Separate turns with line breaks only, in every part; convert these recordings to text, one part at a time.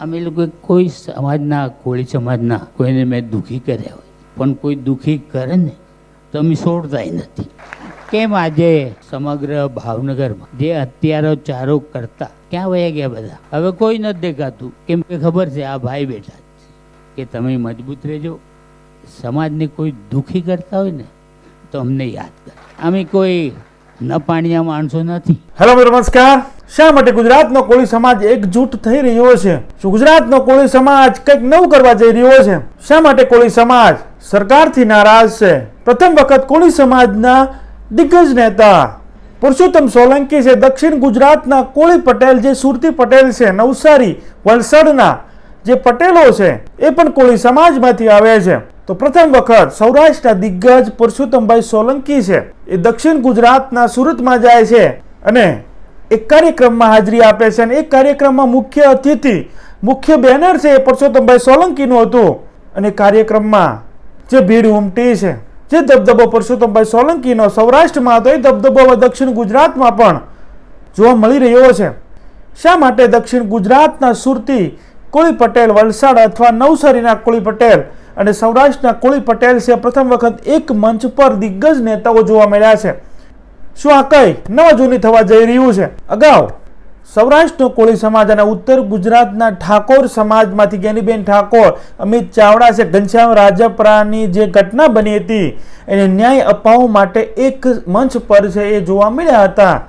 અમે લોકો કોઈ સમાજના કોળી સમાજના કોઈને મેં દુઃખી કર્યા હોય, પણ કોઈ દુઃખી કરે ને તો અમે છોડતા નથી. કેમ આજે સમગ્ર ભાવનગરમાં જે અત્યાચારો કરતા ક્યાં વયા ગયા બધા? હવે કોઈ નથી દેખાતું. કેમ કે ખબર છે આ ભાઈ બેઠા કે તમે મજબૂત રહેજો. સમાજને કોઈ દુઃખી કરતા હોય ને તો અમને યાદ કરે. અમે કોઈ ન પાણીયા માણસો નથી.
હેલો મિત્રો, નમસ્કાર. શા માટે ગુજરાતનો કોળી સમાજ એકજૂટ થઈ રહ્યો છે? શું ગુજરાતનો કોળી સમાજ કંઈક નવું કરવા જઈ રહ્યો છે? શા માટે કોળી સમાજ સરકારથી નારાજ છે? પ્રથમ વખત કોળી સમાજના દિગ્ગજ નેતા પુરુષોત્તમ સોલંકી છે, દક્ષિણ ગુજરાતના કોળી પટેલ જે સુરતી પટેલ છે, નવસારી વલસાડના જે પટેલો છે એ પણ કોળી સમાજમાંથી આવે છે. તો પ્રથમ વખત સૌરાષ્ટ્રના દિગ્ગજ પુરુષોત્તમભાઈ સોલંકી છે એ દક્ષિણ ગુજરાતના સુરતમાં જાય છે અને એક કાર્યક્રમમાં હાજરી આપે છે. અને એ કાર્યક્રમમાં મુખ્ય અતિથિ, મુખ્ય બેનર છે એ પુરુષોત્તમભાઈ સોલંકીનું હતું. અને કાર્યક્રમમાં જે ભીડ ઉમટી છે, જે દબદબો પુરુષોત્તમભાઈ સોલંકીનો સૌરાષ્ટ્રમાં હતો, એ દબદબો દક્ષિણ ગુજરાતમાં પણ જોવા મળી રહ્યો છે. શા માટે દક્ષિણ ગુજરાતના સુરતી કોળી પટેલ, વલસાડ અથવા નવસારીના કોળી પટેલ અને સૌરાષ્ટ્રના કોળી પટેલ છે પ્રથમ વખત એક મંચ પર દિગ્ગજ નેતાઓ જોવા મળ્યા છે? શું આ કઈ નવા જૂની થવા જઈ રહ્યું છે? અગાઉ સૌરાષ્ટ્રનો કોળી સમાજ અને ઉત્તર ગુજરાતના ઠાકોર સમાજમાંથી જ્ઞાનીબેન ઠાકોર, અમિત ચાવડા છે, ઘનશ્યામ રાજપરાની જે ઘટના બની હતી એને ન્યાય અપાવવા માટે એક મંચ પર છે એ જોવા મળ્યા હતા.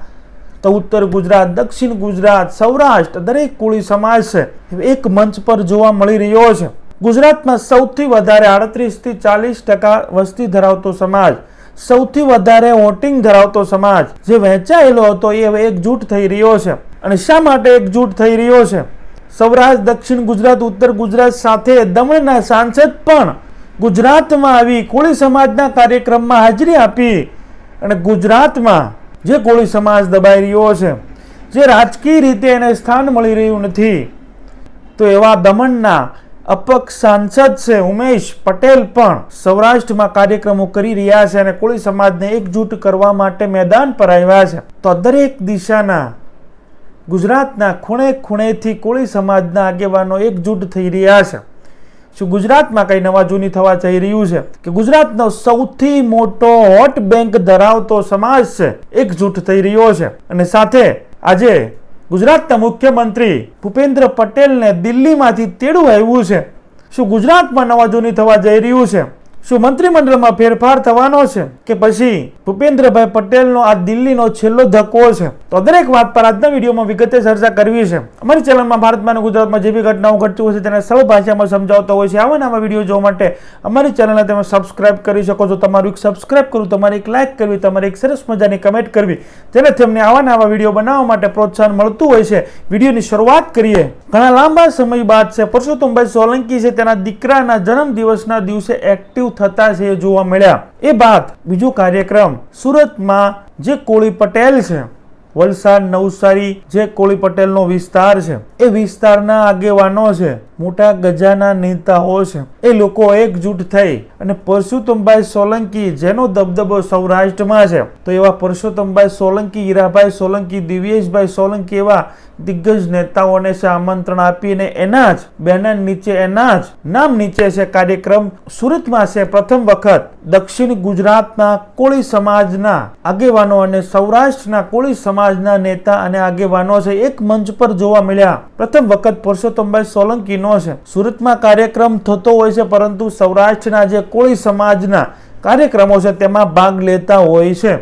તો ઉત્તર ગુજરાત, દક્ષિણ ગુજરાત, સૌરાષ્ટ્ર દરેક કોળી સમાજ છે એક મંચ પર જોવા મળી રહ્યો છે. ગુજરાતમાં સૌથી વધારે 38 થી 40% વસ્તી ધરાવતો સમાજ, સૌથી વધારે વોટિંગ ધરાવતો સમાજ જે વહેંચાયેલો હતો એ હવે એકજૂટ થઈ રહ્યો છે. અને શા માટે એકજૂટ થઈ રહ્યો છે? સૌરાષ્ટ્ર, દક્ષિણ ગુજરાત, ઉત્તર ગુજરાત સાથે દમણના સાંસદ પણ ગુજરાતમાં આવી કોળી સમાજના કાર્યક્રમમાં હાજરી આપી. અને ગુજરાતમાં જે કોળી સમાજ દબાઈ રહ્યો છે, જે રાજકીય રીતે એને સ્થાન મળી રહ્યું નથી, તો એવા દમણના અપક્ષ સાંસદ છે ઉમેશ પટેલ પણ સૌરાષ્ટ્રમાં કાર્યક્રમો કરી રહ્યા છે અને કોળી સમાજને એકજૂટ કરવા માટે મેદાન પર આવ્યા છે. તો દરેક દિશાના ગુજરાતના ખૂણે ખૂણેથી કોળી સમાજના આગેવાનો એકજૂટ થઈ રહ્યા છે. શું ગુજરાતમાં કઈ નવા જૂની થવા જઈ રહ્યું છે કે ગુજરાતનો સૌથી મોટો વોટ બેંક ધરાવતો સમાજ છે એકજૂટ થઈ રહ્યો છે? અને સાથે આજે ગુજરાતના મુખ્યમંત્રી ભૂપેન્દ્ર પટેલને દિલ્હીમાંથી તેડું આવ્યું છે. શું ગુજરાતમાં નવા જૂની થવા જઈ રહ્યું છે? શું મંત્રીમંડળમાં ફેરફાર થવાનો છે કે પછી ભૂપેન્દ્રભાઈ પટેલનો આ દિલ્હીનો છેલ્લો ધક્કો છે? તો દરેક વાત પર આજના વિડીયોમાં વિગતે ચર્ચા કરવી છે. અમારી ચેનલમાં ભારતમાં અને ગુજરાતમાં જે બી ઘટનાઓ ઘટતી હોય છે તેને સરળ ભાષામાં સમજાવતો હોય છે. આવા નવા વિડીયો જોવા માટે અમારી ચેનલને તમે સબસ્ક્રાઇબ કરી શકો છો. તમારું એક સબસ્ક્રાઇબ કરવું, તમારી એક લાઇક કરવી, તમારી એક સરસ મજાની કમેન્ટ કરવી, જેનાથી અમને આવા નવા વિડીયો બનાવવા માટે પ્રોત્સાહન મળતું હોય છે. વિડીયોની શરૂઆત કરીએ. ઘણા લાંબા સમય બાદ છે પુરુષોત્તમભાઈ સોલંકી છે તેના દીકરાના જન્મદિવસના દિવસે એક્ટિવ થતા છે એ જોવા મળ્યા. એ બાદ બીજો કાર્યક્રમ સુરતમાં જે કોળી પટેલ છે, વલસાડ, નવસારી જે કોળી પટેલનો વિસ્તાર છે એ વિસ્તારના આગેવાનો છે, મોટા ગજાના નેતાઓ છે, એ લોકો એકજૂટ થઈ અને પુરુષોત્તમભાઈ સોલંકી જેનો દબદબો સૌરાષ્ટ્રમાં છે, તો એવા પુરુષોત્તમભાઈ સોલંકી, હીરાભાઈ સોલંકી, દિવ્યેશભાઈ સોલંકી એવા દિગ્ગજ નેતાઓને છે આમંત્રણ આપીને એના જ બેનર નીચે, એના જ નામ નીચે છે કાર્યક્રમ સુરતમાં છે પ્રથમ વખત દક્ષિણ ગુજરાતના કોળી સમાજના આગેવાનો અને સૌરાષ્ટ્રના કોળી સમાજના નેતા અને આગેવાનો છે એક મંચ પર જોવા મળ્યા. પ્રથમ વખત પુરુષોત્તમભાઈ સોલંકીનો છે. સુરતમાં કાર્યક્રમ થતો હોય છે પરંતુ સૌરાષ્ટ્રના જે કોળી સમાજના કાર્યક્રમો છે તેમાં ભાગ લેતા હોય છે.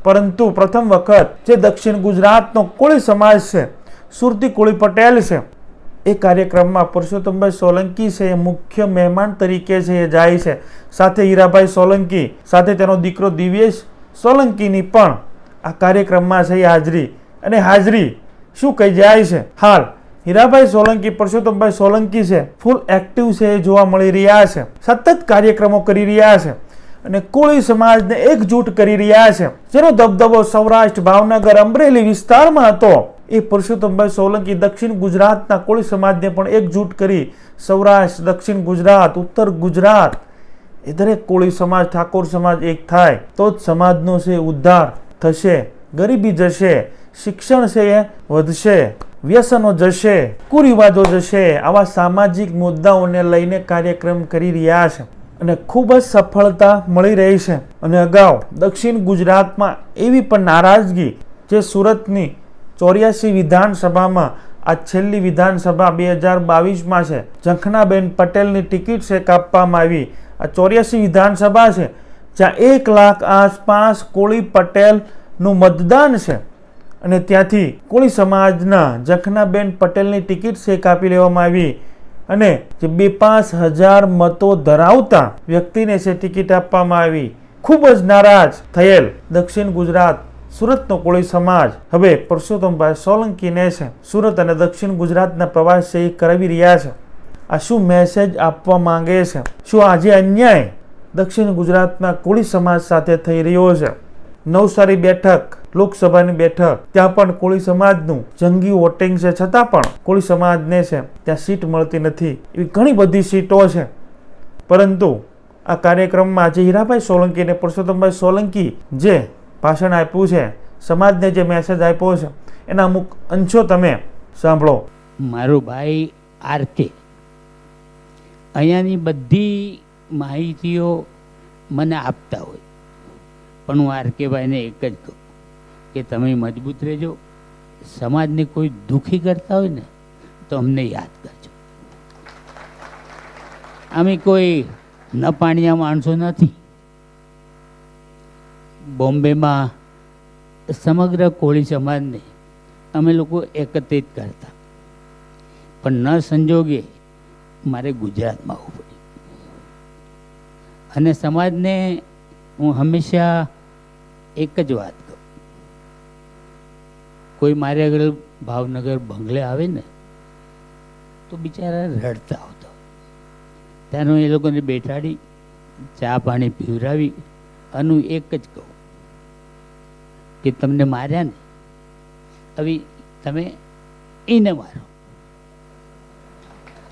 પરંતુ પ્રથમ વખત જે દક્ષિણ ગુજરાતનો કોળી સમાજ છે, સુરતી કોળી પટેલ છે, એ કાર્યક્રમમાં પુરુષોત્તમભાઈ સોલંકી છે એ મુખ્ય મહેમાન તરીકે છે એ જાય છે. સાથે હીરાભાઈ સોલંકી, સાથે તેનો દીકરો દિવ્યેશ સોલંકીની પણ આ કાર્યક્રમમાં છે એ હાજરી. અને હાજરી શું કહી જાય છે? હાલ હીરાભાઈ સોલંકી, પુરુષોત્તમભાઈ સોલંકી છે ફૂલ એક્ટિવ છે એ જોવા મળી રહ્યા છે. સતત કાર્યક્રમો કરી રહ્યા છે અને કોળી સમાજને એકજૂટ કરી રહ્યા છે. જેનો દબદબો સૌરાષ્ટ્ર, ભાવનગર, અમરેલી વિસ્તારમાં હતો, એ પુરુષોત્તમભાઈ સોલંકી દક્ષિણ ગુજરાતના કોળી સમાજને પણ એકજૂટ કરી સૌરાષ્ટ્ર, દક્ષિણ ગુજરાત, ઉત્તર ગુજરાત એ દરેક કોળી સમાજ, ઠાકોર સમાજ એક થાય તો જ સમાજનો છે ઉદ્ધાર થશે, ગરીબી જશે, શિક્ષણ છે એ વધશે વ્યસનો જશે, કુરિવાજો જશે, આવા સામાજિક મુદ્દાઓને લઈને કાર્યક્રમ કરી રહ્યા છે અને ખૂબ જ સફળતા મળી રહી છે. અને અગાઉ દક્ષિણ ગુજરાતમાં એવી પણ નારાજગી જે સુરતની 84 વિધાનસભામાં આ છેલ્લી વિધાનસભા 2022માં છે, ઝંખનાબેન પટેલની ટિકિટ છે કાપવામાં આવી. આ 84 વિધાનસભા છે જ્યાં 1 લાખ આસપાસ કોળી પટેલનું મતદાન છે અને ત્યાંથી કોળી સમાજના ઝંખનાબેન પટેલની ટિકિટ છે કાપી લેવામાં આવી અને જે 2-5 હજાર મતો ધરાવતા વ્યક્તિને છે ટિકિટ આપવામાં આવી. ખૂબ જ નારાજ થયેલ દક્ષિણ ગુજરાત સુરતનો કોળી સમાજ હવે પરસોત્તમભાઈ સોલંકીને છે સુરત અને દક્ષિણ ગુજરાતના પ્રવાસ છે એ કરાવી રહ્યા છે. આ શું મેસેજ આપવા માંગે છે? શું આજે અન્યાય દક્ષિણ ગુજરાતના કોળી સમાજ સાથે થઈ રહ્યો છે? નવસારી બેઠક, લોકસભાની બેઠક, ત્યાં પણ કોળી સમાજનું જંગી વોટિંગ છે, છતાં પણ કોળી સમાજને છે ત્યાં સીટ મળતી નથી. એવી ઘણી બધી સીટો છે. પરંતુ આ કાર્યક્રમમાં આજે હીરાભાઈ સોલંકી અને પરસોત્તમભાઈ સોલંકી જે ભાષણ આપ્યું છે, સમાજને જે મેસેજ આપ્યો છે, એના અમુક અંશો તમે સાંભળો.
મારો ભાઈ આરકે અહીંયાની બધી માહિતીઓ મને આપતા હોય, પણ હું આરકેભાઈને એક જ કહું કે તમે મજબૂત રહેજો. સમાજને કોઈ દુઃખી કરતા હોય ને તો અમને યાદ કરજો. અમે કોઈ ન પાણિયા માણસો નથી. બોમ્બેમાં સમગ્ર કોળી સમાજને અમે લોકો એકત્રિત કરતા, પણ ન સંજોગે મારે ગુજરાતમાં આવવું પડ્યું. અને સમાજને હું હંમેશા એક જ વાત કહું, કોઈ મારે આગળ ભાવનગર બંગલે આવે ને તો બિચારા રડતા આવતા, ત્યાંનું એ લોકોને બેઠાડી ચા પાણી પીવડાવી અને હું એક જ કહું કે તમને માર્યા ને, હવે તમે એને મારો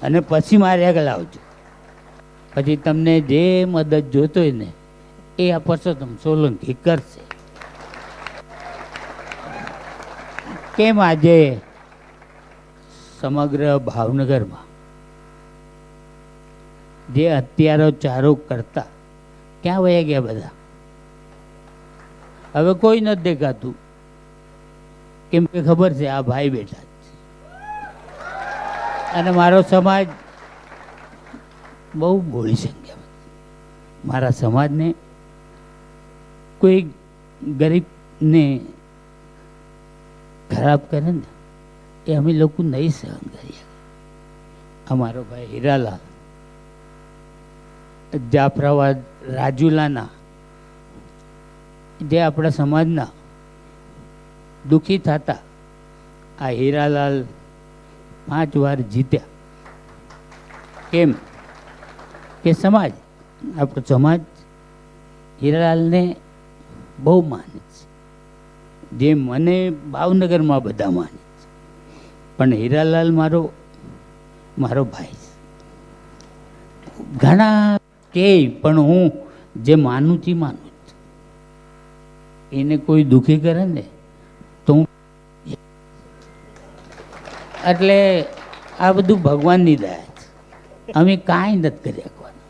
અને પછી મારે આગળ આવજો. પછી તમને જે મદદ જોતો હોય ને એ આ પરસોત્તમ સોલંકી કરશે. કેમ આજે સમગ્ર ભાવનગરમાં જે અત્યાચારો કરતા ક્યાં વયા ગયા બધા? હવે કોઈ નથી દેખાતું, કેમ કે ખબર છે આ ભાઈ બેઠા છે અને મારો સમાજ બહુ બોળી સંખ્યામાં. મારા સમાજને કોઈ ગરીબને ખરાબ કરે ને એ અમે લોકો નહીં સહન કરીએ. અમારો ભાઈ હીરાલાલ જાફરાબાદ રાજુલાના જે આપણા સમાજના દુઃખી થતા, આ હીરાલાલ 5 વાર જીત્યા. કેમ કે સમાજ, આપણો સમાજ હીરાલાલને બહુ માને છે, જે મને ભાવનગરમાં બધા માને છે, પણ હીરાલાલ મારો ભાઈ છે. ઘણા કે પણ હું જે માનું છું માનું છું. એને કોઈ દુઃખી કરે ને તો હું, એટલે આ બધું ભગવાનની દયા છે. અમે કાંઈ નથી કરી શકવાનું,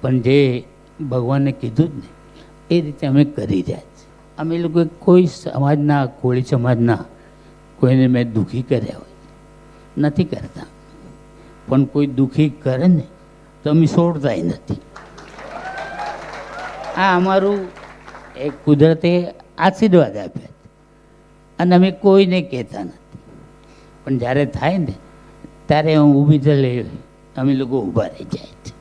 પણ જે ભગવાને કીધું જ ને એ રીતે અમે કરી રહ્યા છીએ. અમે લોકો કોઈ સમાજના, કોળી સમાજના કોઈને મેં દુઃખી કર્યા હોય નથી કરતા, પણ કોઈ દુઃખી કરે ને તો અમે છોડતાય નથી. આ અમારું એક કુદરતે આશીર્વાદ આપ્યા અને અમે કોઈને કહેતા નથી, પણ જ્યારે થાય ને ત્યારે હું ઊભી થઈને અમે લોકો ઊભા રહી જાય છે.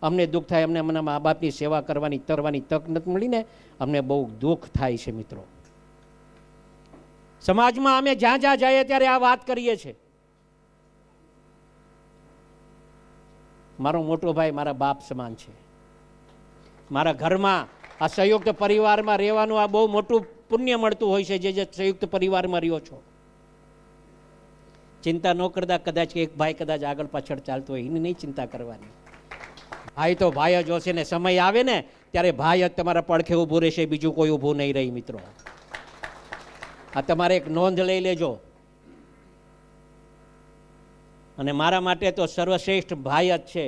અમને દુઃખ થાય, અમને અમારા મા બાપની સેવા કરવાની તક નથી મળી ને અમને બહુ દુઃખ થાય છે. મિત્રો, સમાજમાં અમે જ્યાં જ્યાં જઈએ ત્યારે આ વાત કરીએ છીએ. મારો મોટો ભાઈ મારા બાપ સમાન છે. મારા ઘરમાં આ સંયુક્ત પરિવારમાં રહેવાનું આ બહુ મોટું પુણ્ય મળતું હોય છે. જે સંયુક્ત પરિવારમાં રહ્યો છો, ચિંતા ન કરતા. કદાચ એક ભાઈ કદાચ આગળ પાછળ ચાલતો હોય એની નહીં ચિંતા કરવાની. ભાઈ તો ભાઈ જ હશે ને સમય આવે ને ત્યારે ભાઈ જ તમારા પડખે ઊભું રહેશે, બીજું કોઈ ઊભું નહીં રહી. મિત્રો, આ તમારે એક નોંધ લઈ લેજો. અને મારા માટે તો સર્વશ્રેષ્ઠ ભાઈ જ છે.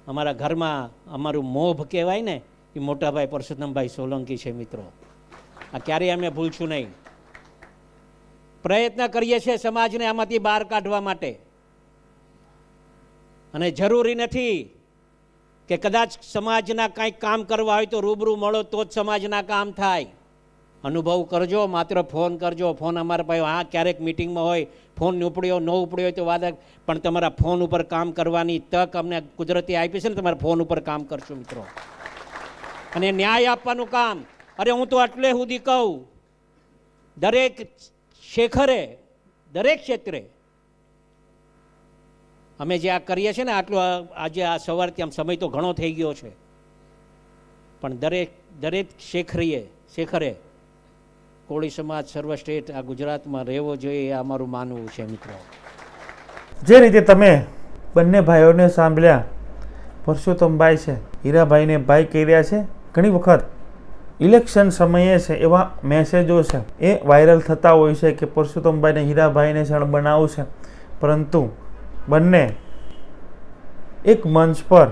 અમારા ઘરમાં અમારું મોભ કહેવાય ને એ મોટાભાઈ પરસોત્તમભાઈ સોલંકી છે. મિત્રો, આ ક્યારેય અમે ભૂલશું નહીં. પ્રયત્ન કરીએ છીએ સમાજને આમાંથી બહાર કાઢવા માટે, અને જરૂરી નથી કે કદાચ સમાજના કંઈક કામ કરવા હોય તો રૂબરૂ મળો તો જ સમાજના કામ થાય. અનુભવ કરજો, માત્ર ફોન કરજો. ફોન અમારા પાસે હા ક્યારેક મિટિંગમાં હોય, ફોન ઉપડ્યો ન ઉપડ્યો હોય તો વાત, પણ તમારા ફોન ઉપર કામ કરવાની તક અમને કુદરતી આપી છે ને, તમારા ફોન ઉપર કામ કરશું મિત્રો. અને ન્યાય આપવાનું કામ, અરે હું તો એટલે સુધી કહું, દરેક શેખરે, દરેક ક્ષેત્રે અમે જે આ કરીએ છીએ ને, આટલું આજે આ સવારથી આમ સમય તો ઘણો થઈ ગયો છે, પણ દરેક શેખરે કોળી સમાજ સર્વશ્રેષ્ઠ આ ગુજરાતમાં રહેવો જોઈએ, આ અમારું માનવું છે મિત્રો.
જે રીતે તમે બંને ભાઈઓને સાંભળ્યા, પરસોત્તમભાઈ છે, હીરાભાઈને ભાઈ કહી રહ્યા છે. ઘણી વખત ઇલેક્શન સમયે છે એવા મેસેજો છે એ વાયરલ થતા હોય છે કે પરસોત્તમભાઈને હીરાભાઈને સણ બનાવું છે, પરંતુ બંને એક મંચ પર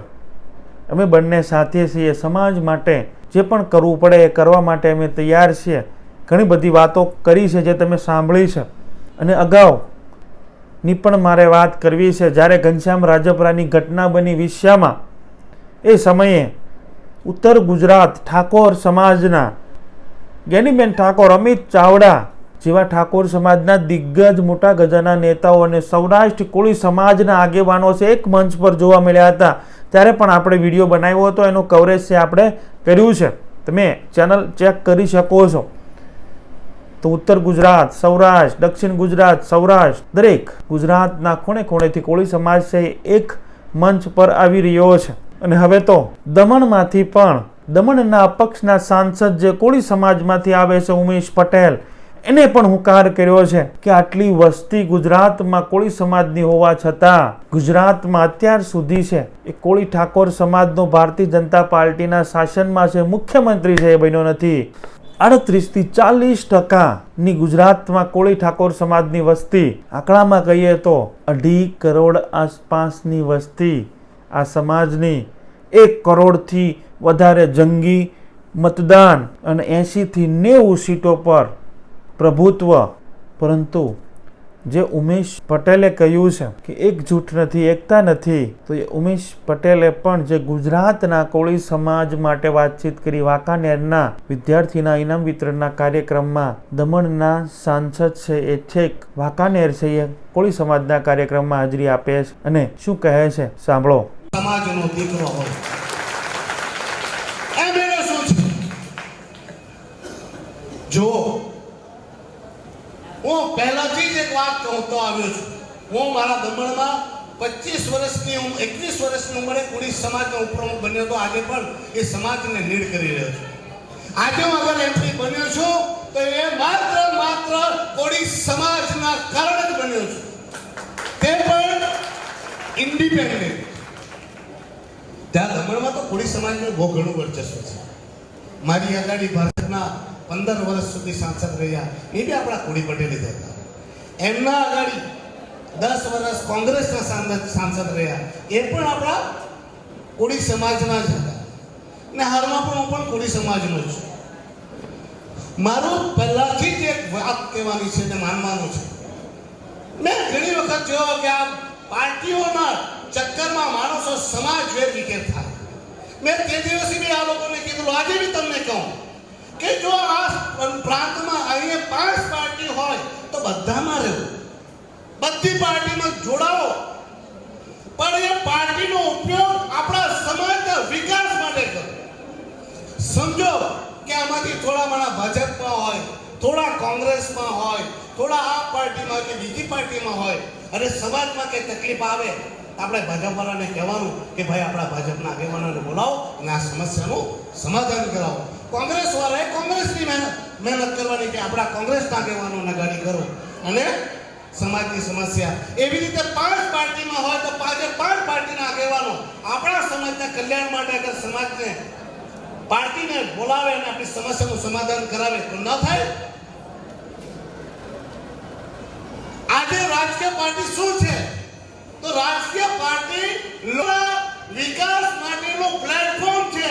અમે બંને સાથે છીએ. સમાજ માટે જે પણ કરવું પડે એ કરવા માટે અમે તૈયાર છીએ. ઘણી બધી વાતો કરી છે જે તમે સાંભળી છે. અને અગાઉની પણ મારે વાત કરવી છે. જ્યારે ઘનશ્યામ રાજપરાની ઘટના બની વિશ્યામાં, એ સમયે ઉત્તર ગુજરાત ઠાકોર સમાજના જ્ઞાનીબેન ઠાકોર, અમિત ચાવડા જેવા ઠાકોર સમાજના દિગ્ગજ મોટા ગજાના નેતાઓ અને સૌરાષ્ટ્ર કોળી સમાજના આગેવાનો છે એક મંચ પર જોવા મળ્યા હતા. ત્યારે પણ આપણે વિડીયો બનાવ્યો હતો, એનું કવરેજ છે આપણે કર્યું છે, તમે ચેનલ ચેક કરી શકો છો. તો ઉત્તર ગુજરાત, સૌરાષ્ટ્ર, દક્ષિણ ગુજરાત, સૌરાષ્ટ્ર, દરેક ગુજરાતના ખૂણે ખૂણેથી કોળી સમાજ છે એક મંચ પર આવી રહ્યો છે. અને હવે તો દમણમાંથી પણ, દમણના અપક્ષના સાંસદ જે કોળી સમાજમાંથી આવે છે ઉમેશ પટેલ, એને પણ હુંકાર કર્યો છે કે આટલી વસ્તી ગુજરાતમાં કોળી સમાજની હોવા છતાં ગુજરાતમાં અત્યાર સુધી છે એ કોળી ઠાકોર સમાજનો ભારતીય જનતા પાર્ટીના શાસનમાં છે, મુખ્યમંત્રી છે એ બન્યો નથી. 38 થી 40% ગુજરાતમાં કોળી ઠાકોર સમાજની વસ્તી, આંકડામાં કહીએ તો 2.5 કરોડ આસપાસની વસ્તી આ સમાજની, 1 કરોડથી વધારે જંગી મતદાન અને 80 થી 90 સીટો પર પ્રભુત્વ. પરંતુ જે ઉમેશ પટેલે કહ્યું છે કે એકજૂટ નથી, એકતા નથી, તો એ ઉમેશ પટેલે પણ જે ગુજરાતના કોળી સમાજ માટે વાતચીત કરી, વાંકાનેરના વિદ્યાર્થીના ઇનામ વિતરણના કાર્યક્રમમાં દમણના સાંસદ છે એ છેક વાંકાનેર છે એ કોળી સમાજના કાર્યક્રમમાં હાજરી આપે છે. અને શું કહે છે સાંભળો.
સમાજનો દીકરો હોય એમ એને શું છે? જો હું પહેલાથી જ એક વાત કહેતો આવ્યો છું, હું મારા દમણમાં 21 વર્ષની ઉંમરે કોળી સમાજનો ઉપપ્રમુખ બન્યો હતો. આજે પણ એ સમાજને લીડ કરી રહ્યો છું. આજે હું અગર એમપી બન્યો છું તો એ માત્ર કોળી સમાજના કારણે જ બન્યો છું, તે પણ ઇન્ડિપેન્ડન્ટ. ત્યાં દમણમાં તો કોળી સમાજનું બહુ ઘણું વર્ચસ્વ છે. મારી આગળ ભારતના 15 વર્ષ સુધી સાંસદ રહ્યા, એ બી આપણા કોળી પટેલ જ હતા. એમના આગળ 10 વર્ષ કોંગ્રેસના સાંસદ રહ્યા, એ પણ આપણા કોળી સમાજના જ હતા. ને હાલમાં પણ હું પણ કોળી સમાજનો છું. મારું પહેલાથી જ એક વાત કહેવાની છે ને માનવાનું છે. મેં ઘણી વખત જોયો કે આ પાર્ટીઓના ચક્કરમાં માણસો સમાજ વેરવિખેર થાય. મેં તે દિવસે બી આ લોકોને કીધું, આજે બી તમને કહું કે જો આ પ્રાંતમાં અહીંયા 5 પાર્ટી હોય તો બધામાં રહેવું, બધી પાર્ટીમાં જોડાવો, પણ એ પાર્ટીનો ઉપયોગ આપણા સમાજના વિકાસ માટે કરો. સમજો કે આમાંથી થોડા ઘણા ભાજપમાં હોય, થોડા કોંગ્રેસમાં હોય, થોડા આ પાર્ટીમાં કે બીજી પાર્ટીમાં હોય, અને સમાજમાં કંઈ તકલીફ આવે આપણે ભાજપવાળાને કહેવાનું કે ભાઈ આપણા ભાજપના આગેવાનોને બોલાવો અને આ સમસ્યાનું સમાધાન કરાવો. કોંગ્રેસવાળાએ કોંગ્રેસની મહેનત કરવાની કે આપણા કોંગ્રેસના આગેવાનોને ગાડી કરો અને સમાજની સમસ્યા. એવી રીતે 5 પાર્ટીમાં હોય તો 5 પાર્ટીના આગેવાનો આપણા સમાજના કલ્યાણ માટે અગર સમાજને પાર્ટીને બોલાવે અને આપણી સમસ્યાનું સમાધાન કરાવે તો ન થાય. આજે રાજકીય પાર્ટી શું છે? તો રાજકીય પાર્ટી લોકોના વિકાસ માટેનું પ્લેટફોર્મ છે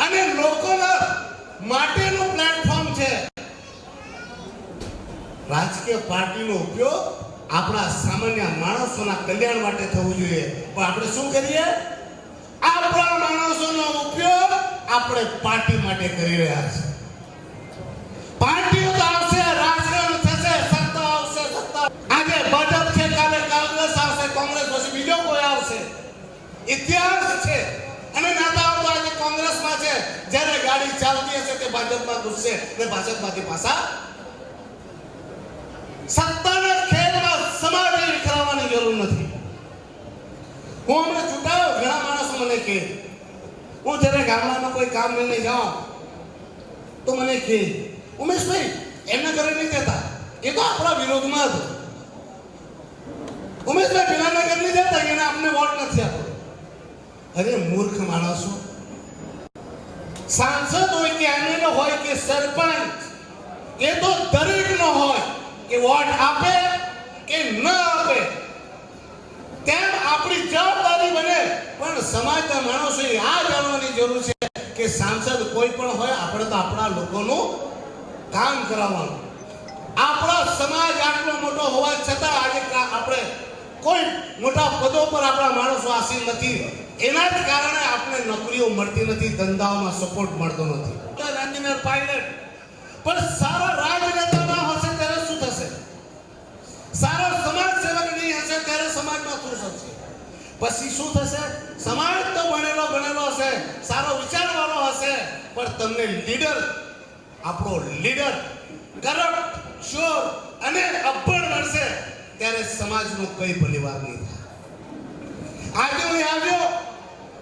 અને લોકોના માટેનું પ્લેટફોર્મ છે. રાજકીય પાર્ટીનો ઉપયોગ આપણા સામાન્ય માણસોના કલ્યાણ માટે થવું જોઈએ. પણ આપણે શું કરીએ? આપણા માણસોનો ઉપયોગ આપણે પાર્ટી માટે કરી રહ્યા છીએ. પાર્ટીઓ તો આવશે, રાજકારણ થશે, સત્તા આવશે, સત્તા. આજે ભાજપ છે, કાલે કોંગ્રેસ આવશે, કોંગ્રેસ પછી બીજો કોઈ આવશે. ઇતિહાસ છે. અને નેતાઓ તો આજે કોંગ્રેસમાં છે, જ્યારે ગાડી ચાલતી હશે તે ભાજપમાં ઘૂસશે ને ભાજપમાંથી પાછા. સત્તાના ખેલમાં સમાજને વિખરાવવાની જરૂર નથી. હું હમણાં ચૂંટાયો, ઘણા માણસો મને કહે, હું જ્યારે ગામડામાં કોઈ કામ લઈને જાઉં તો મને કહે, ઉમેશભાઈ એમના ઘરે નહીં જતા, એ તો આપણા વિરોધમાં હતો. ઉમેશભાઈ પેલાના ઘરે નહીં જતા, એને અમને વોટ નથી આપતો. અરે મૂર્ખ માણસો, સાંસદ હોય કે એમએલએ હોય કે સરપંચ, એ તો દરેકનો હોય કે વોટ આપે કે ન આપે. તેમ આપણી જવાબદારી બને. પણ સમાજના માણસોએ આ જાણવાની જરૂર છે કે સાંસદ કોઈ પણ હોય, આપણે તો આપણા લોકોનું કામ કરાવવાનું. આપણા સમાજ આટલો મોટો હોવા છતાં આજે આપણે કોઈ મોટા પદો પર આપણા માણસો આસીન નથી. એના જ કારણે આપણે નોકરીઓ મળતી નથી, ધંધાઓમાં સપોર્ટ મળતો નથી. એન્જિનિયર, પાયલટ, પણ સારા રાજનેતા ના હશે ત્યારે શું થશે? સારા સમાજ સેવક નહીં હશે ત્યારે સમાજમાં શું થશે? પછી શું થશે? સમાજ તો ભણેલો હશે, સારો વિચારવાળો હશે, પણ તમને લીડર, આપણો લીડર કરપ્ટ, ચોર અને અભણ મળશે ત્યારે સમાજનો કોઈ પરિવાર નહીં થાય. આજે હું આવ્યો,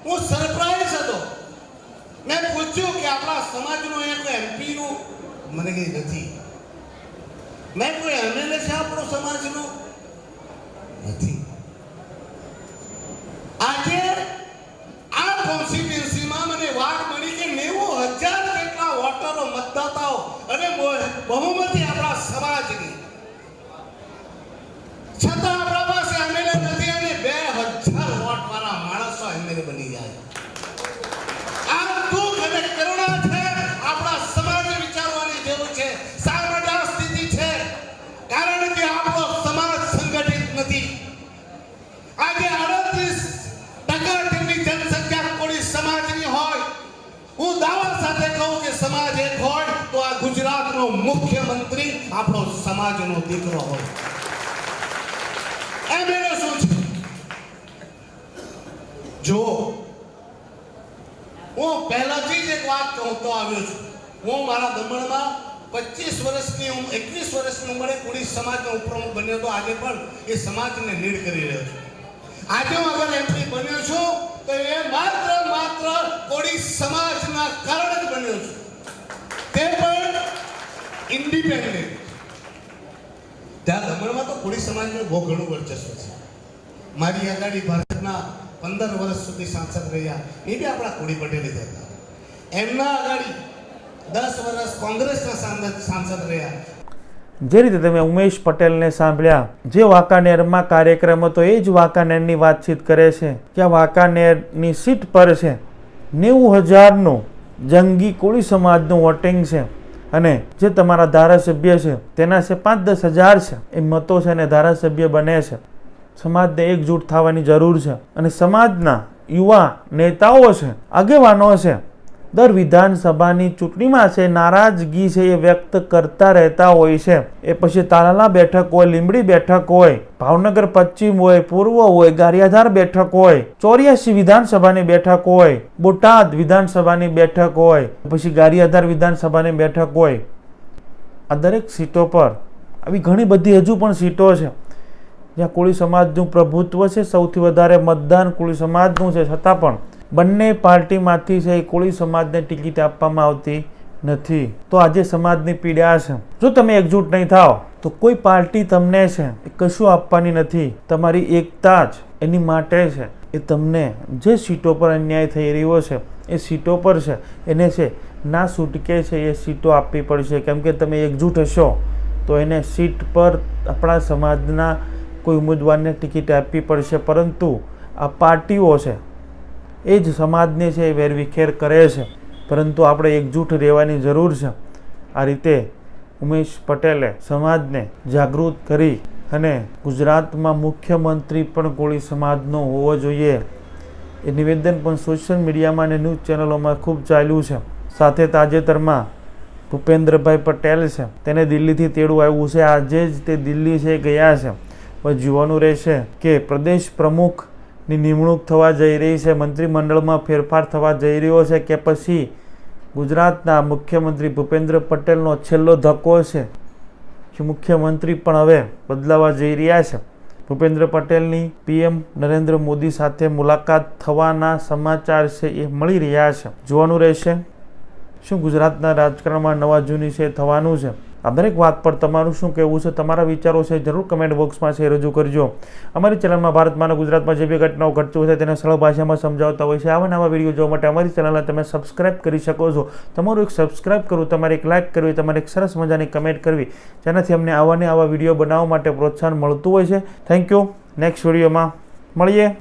હું સરપ્રાઈઝ હતો. મેં પૂછ્યું કે આપણા સમાજનો એક એમપી નું, મને કઈ નથી. મેં કોઈ એમએલએ છે આપણો સમાજનો? નથી. આજે આ કોન્સ્ટિટ્યુન્સીમાં મને વાત મળી કે 90,000 જેટલા વોટરો, મતદાતાઓ અને બહુમતી આપણા સમાજની, છતાં આપણા પાસે એમએલએ નથી અને 2,000 વોટ વાળા માણસો એમએલએ બની જાય. આ દુઃખ અને કરુણા છે. આપણા સમાજને વિચારવાની જરૂર છે. શા માટે આ સ્થિતિ છે? કારણ કે આપણો સમાજ સંગઠિત નથી. આજે 38% જેટલી જનસંખ્યા કોળી સમાજની હોય. હું દાવા સાથે કહું કે સમાજ એક હોય તો આ ગુજરાતનો મુખ્યમંત્રી આપણો સમાજનો દીકરો હોય. એમએલએ શું છે? જો હું પહેલાથી જ એક વાત કહેતો આવ્યો છું. હું મારા દમણમાં 21 વર્ષની ઉંમરે કોળી સમાજનો ઉપપ્રમુખ બન્યો હતો. આજે પણ એ સમાજને લીડ કરી રહ્યો છું. આજે હું અગર એમપી બન્યો છું તો એ માત્ર કોળી સમાજના કારણે જ બન્યો છું. તે પણ ઇન્ડિપેન્ડન્ટ. ત્યાં દમણમાં તો કોળી સમાજનું બહુ ઘણું વર્ચસ્વ છે. મારી આગળ ભારતના 15 વર્ષ સુધી સાંસદ રહ્યા, એ બી આપણા કોળી પટેલ જ હતા. એમના આગળ 10 વર્ષ કોંગ્રેસના સાંસદ રહ્યા.
જે રીતે તમે ઉમેશ પટેલને સાંભળ્યા, જે વાંકાનેરમાં કાર્યક્રમ હતો એ જ વાંકાનેરની વાતચીત કરે છે કે આ વાંકાનેરની સીટ પર છે 90,000નું જંગી કોળી સમાજનું વોટિંગ છે અને જે તમારા ધારાસભ્ય છે તેના છે 5-10 હજાર છે એ મતો છે અને ધારાસભ્ય બને છે. સમાજને એકજૂટ થવાની જરૂર છે અને સમાજના યુવા નેતાઓ છે, આગેવાનો છે, દર વિધાનસભાની ચૂંટણીમાં છે નારાજગી છે એ વ્યક્ત કરતા રહેતા હોય છે. એ પછી તાલાલા બેઠક હોય, લીંબડી બેઠક હોય, ભાવનગર પશ્ચિમ હોય, પૂર્વ હોય, ગારિયાધાર બેઠક હોય, 84 વિધાનસભાની બેઠક હોય, બોટાદ વિધાનસભાની બેઠક હોય, પછી ગારિયાધાર વિધાનસભાની બેઠક હોય. આ દરેક સીટો પર આવી ઘણી બધી હજુ પણ સીટો છે જ્યાં કોળી સમાજનું પ્રભુત્વ છે. સૌથી વધારે મતદાન કોળી સમાજનું છે, છતાં પણ બંને પાર્ટીમાંથી છે એ કોળી સમાજને ટિકિટ આપવામાં આવતી નથી. તો આજે સમાજની પીડા છે. જો તમે એકજૂટ નહીં થાઓ તો કોઈ પાર્ટી તમને છે એ કશું આપવાની નથી. તમારી એકતા જ એની માટે છે. એ તમને જે સીટો પર અન્યાય થઈ રહ્યો છે એ સીટો પર છે એને છે ના છૂટકે છે એ સીટો આપવી પડશે. કેમ કે તમે એકજૂટ હશો તો એને સીટ પર આપણા સમાજના કોઈ ઉમેદવારને ટિકિટ આપવી પડશે, પરંતુ આ પાર્ટીઓ છે એ જ સમાજને છે એ વેરવિખેર કરે છે, પરંતુ આપણે એકજૂટ રહેવાની જરૂર છે. આ રીતે ઉમેશ પટેલે સમાજને જાગૃત કરી અને ગુજરાતમાં મુખ્યમંત્રી પણ કોળી સમાજનો હોવો જોઈએ એ નિવેદન પણ સોશિયલ મીડિયામાં અને ન્યૂઝ ચેનલોમાં ખૂબ ચાલ્યું છે. સાથે તાજેતરમાં ભૂપેન્દ્રભાઈ પટેલ છે તેને દિલ્હીથી તેડું આવ્યું છે. આજે જ તે દિલ્હી છે ગયા છે. હવે જોવાનું રહેશે કે પ્રદેશ પ્રમુખની નિમણૂક થવા જઈ રહી છે, મંત્રીમંડળમાં ફેરફાર થવા જઈ રહ્યો છે કે પછી ગુજરાતના મુખ્યમંત્રી ભૂપેન્દ્ર પટેલનો છેલ્લો ધક્કો છે કે મુખ્યમંત્રી પણ હવે બદલાવા જઈ રહ્યા છે. ભૂપેન્દ્ર પટેલની પીએમ નરેન્દ્ર મોદી સાથે મુલાકાત થવાના સમાચાર છે એ મળી રહ્યા છે. જોવાનું રહેશે શું ગુજરાતના રાજકારણમાં નવા જૂની છે થવાનું છે. આ દરેક વાત પર તમારું શું કહેવું છે, તમારા વિચારો છે જરૂર કમેન્ટ બોક્સમાં છે રજૂ કરજો. અમારી ચેનલમાં ભારતમાં અને ગુજરાતમાં જે બી ઘટનાઓ ઘટતી હોય છે તેને સરળ ભાષામાં સમજાવતા હોય છે. આવા નવા વિડીયો જોવા માટે અમારી ચેનલને તમે સબસ્ક્રાઇબ કરી શકો છો. તમારું એક સબસ્ક્રાઇબ કરવું, તમારે એક લાઇક કરવી, તમારે એક સરસ મજાની કમેન્ટ કરવી, જેનાથી અમને આવા વિડીયો બનાવવા માટે પ્રોત્સાહન મળતું હોય છે. Thank you. નેક્સ્ટ વિડીયોમાં મળીએ.